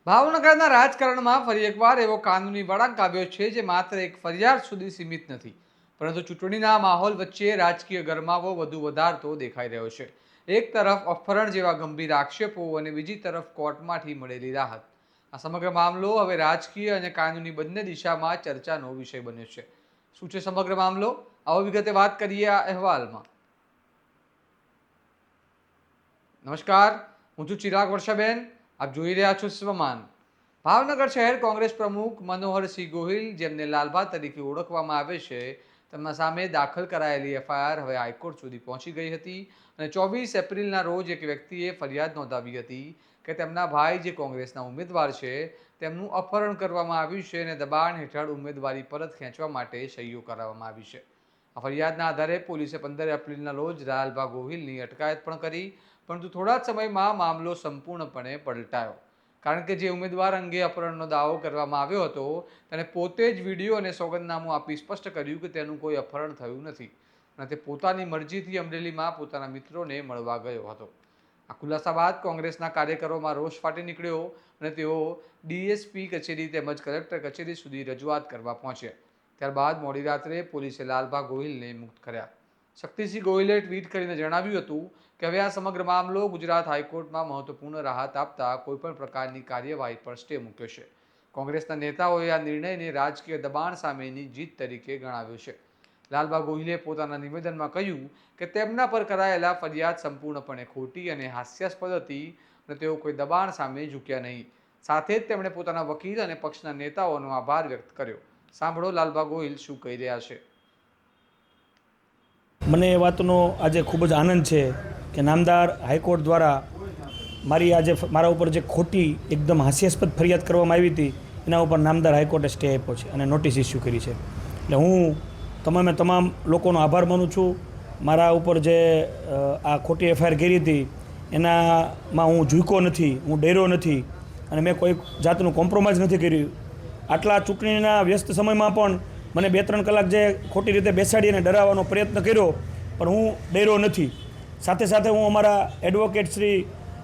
ભાવનગરના રાજકારણમાં ફરી એકવાર એવો કાનૂની વળાંક આવ્યો છે જે માત્ર એક ફરિયાદ સુધી સીમિત નથી, પરંતુ ચૂંટણીના માહોલ વચ્ચે રાજકીય ગરમાવો વધુ વધારતો દેખાઈ રહ્યો છે. એક તરફ અપહરણ જેવા ગંભીર આક્ષેપો અને બીજી તરફ કોર્ટમાંથી મળેલી રાહત. આ સમગ્ર મામલો હવે રાજકીય અને કાનૂની બંને દિશામાં ચર્ચાનો વિષય બન્યો છે. શું છે સમગ્ર મામલો? આવો વિગતે વાત કરીએ આ અહેવાલમાં. નમસ્કાર, હું છું ચિરાગ વર્ષાબેન. આપ જોઈ રહ્યા છો સ્વમાન. ભાવનગર શહેર કોંગ્રેસ પ્રમુખ મનોહરસિંહ ગોહિલ, જેમને લાલભા તરીકે ઓળખવામાં આવે છે, તેમના સામે દાખલ કરાયેલી એફઆઈઆર હવે હાઈકોર્ટ સુધી પહોંચી ગઈ હતી અને 24 એપ્રિલના રોજ એક વ્યક્તિએ ફરિયાદ નોંધાવી હતી કે તેમના ભાઈ, જે કોંગ્રેસના ઉમેદવાર છે, તેમનું અપહરણ કરવામાં આવ્યું છે અને દબાણ હેઠળ ઉમેદવારી પરત ખેંચવા માટે સહીઓ કરાવવામાં આવી છે. આ ફરિયાદના આધારે પોલીસે 15 એપ્રિલના રોજ લાલભા ગોહિલની અટકાયત પણ કરી, પરંતુ થોડા જ સમયમાં મામલો સંપૂર્ણપણે પલટાયો, કારણ કે જે ઉમેદવાર અંગે અપહરણનો દાવો કરવામાં આવ્યો હતો તેણે પોતે જ વિડીયો અને સોગંદનામું આપી સ્પષ્ટ કર્યું કે તેનું કોઈ અપહરણ થયું નથી અને તે પોતાની મરજીથી અમરેલીમાં પોતાના મિત્રોને મળવા ગયો હતો. આ ખુલાસા બાદ કોંગ્રેસના કાર્યકરોમાં રોષ ફાટી નીકળ્યો અને તેઓ ડીએસપી કચેરી તેમજ કલેક્ટર કચેરી સુધી રજૂઆત કરવા પહોંચ્યા. ત્યારબાદ મોડી રાત્રે પોલીસે લાલભા ગોહિલને મુક્ત કર્યા. શક્તિસિંહ ગોહિલે ટ્વીટ કરીને જણાવ્યું હતું કે હવે આ સમગ્ર મામલો ગુજરાત હાઈકોર્ટમાં મહત્વપૂર્ણ રાહત આપતા કોઈપણ પ્રકારની કાર્યવાહી પર સ્ટે મૂક્યો છે. કોંગ્રેસના નેતાઓએ આ નિર્ણયને રાજકીય દબાણ સામેની જીત તરીકે ગણાવ્યો છે. લાલભા ગોહિલે પોતાના નિવેદનમાં કહ્યું કે તેમના પર કરાયેલા ફરિયાદ સંપૂર્ણપણે ખોટી અને હાસ્યાસ્પદ હતી અને તેઓ કોઈ દબાણ સામે ઝૂક્યા નહીં. સાથે જ તેમણે પોતાના વકીલ અને પક્ષના નેતાઓનો આભાર વ્યક્ત કર્યો. સાંભળો લાલભા ગોહિલ શું કહી રહ્યા છે. મને એ વાતનો આજે ખૂબ જ આનંદ છે કે નામદાર હાઈકોર્ટ દ્વારા મારા ઉપર જે ખોટી એકદમ હાસ્યાસ્પદ ફરિયાદ કરવામાં આવી હતી એના ઉપર નામદાર હાઈકોર્ટે સ્ટે આપ્યો છે અને નોટિસ ઇસ્યુ કરી છે. એટલે હું તમામ લોકોનો આભાર માનું છું. મારા ઉપર જે આ ખોટી એફઆઈઆર કરી હતી એનામાં હું ઝૂક્યો નથી, હું ડર્યો નથી અને મેં કોઈ જાતનું કોમ્પ્રોમાઇઝ નથી કર્યું. આટલા ચૂંટણીના વ્યસ્ત સમયમાં પણ મને 2-3 કલાક જે ખોટી રીતે બેસાડી અને ડરાવવાનો પ્રયત્ન કર્યો, પણ હું ડર્યો નથી. સાથે સાથે હું અમારા એડવોકેટ શ્રી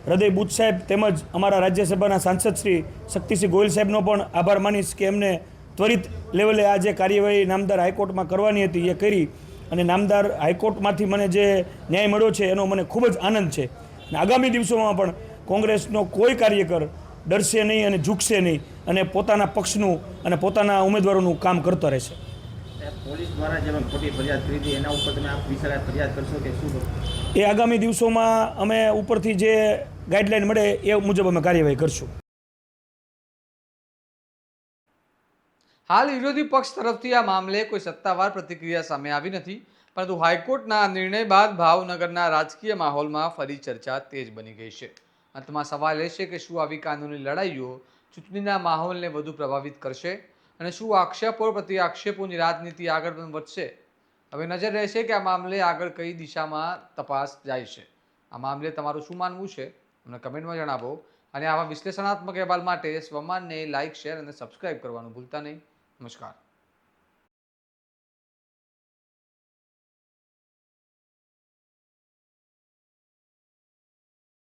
હૃદય બુચ સાહેબ તેમજ અમારા રાજ્યસભાના સાંસદ શ્રી શક્તિસિંહ ગોહિલ સાહેબનો પણ આભાર માનીશ કે એમને ત્વરિત લેવલે આ જે કાર્યવાહી નામદાર હાઈકોર્ટમાં કરવાની હતી એ કરી અને નામદાર હાઈકોર્ટમાંથી મને જે ન્યાય મળ્યો છે એનો મને ખૂબ જ આનંદ છે. અને આગામી દિવસોમાં પણ કોંગ્રેસનો કોઈ કાર્યકર ડરશે નહીં અને ઝૂકશે નહીં અને પોતાના પક્ષનું અને પોતાના ઉમેદવારોનું કામ કરતો રહેશે. પોલીસ દ્વારા જે ખોટી ફરિયાદ કરી હતી એના ઉપર તમે વિચાર ફરિયાદ કરશો કે શું? એ આગામી દિવસોમાં અમે ઉપરથી જે ગાઈડલાઈન મળે એ મુજબ અમે કાર્યવાહી કરશું. હાલ વિરોધી પક્ષ તરફથી આ મામલે કોઈ સત્તાવાર પ્રતિક્રિયા સામે આવી નથી, પરંતુ હાઈકોર્ટના નિર્ણય બાદ ભાવનગરના રાજકીય માહોલમાં ફરી ચર્ચા તેજ બની ગઈ છે. અંતમાં સવાલ એ છે કે શું આવી કાનૂની લડાઈઓ ચૂંટણીના માહોલને વધુ પ્રભાવિત કરશે અને શું આક્ષેપો પ્રતિ આક્ષેપોની રાજનીતિ આગળ પણ વધશે? હવે નજર રહેશે કે આ મામલે આગળ કઈ દિશામાં તપાસ જાય છે. આ મામલે તમારું શું માનવું છે અમને કમેન્ટમાં જણાવો અને આવા વિશ્લેષણાત્મક અહેવાલ માટે સ્વમાનને લાઇક, શેર અને સબસ્ક્રાઇબ કરવાનું ભૂલતા નહીં. નમસ્કાર.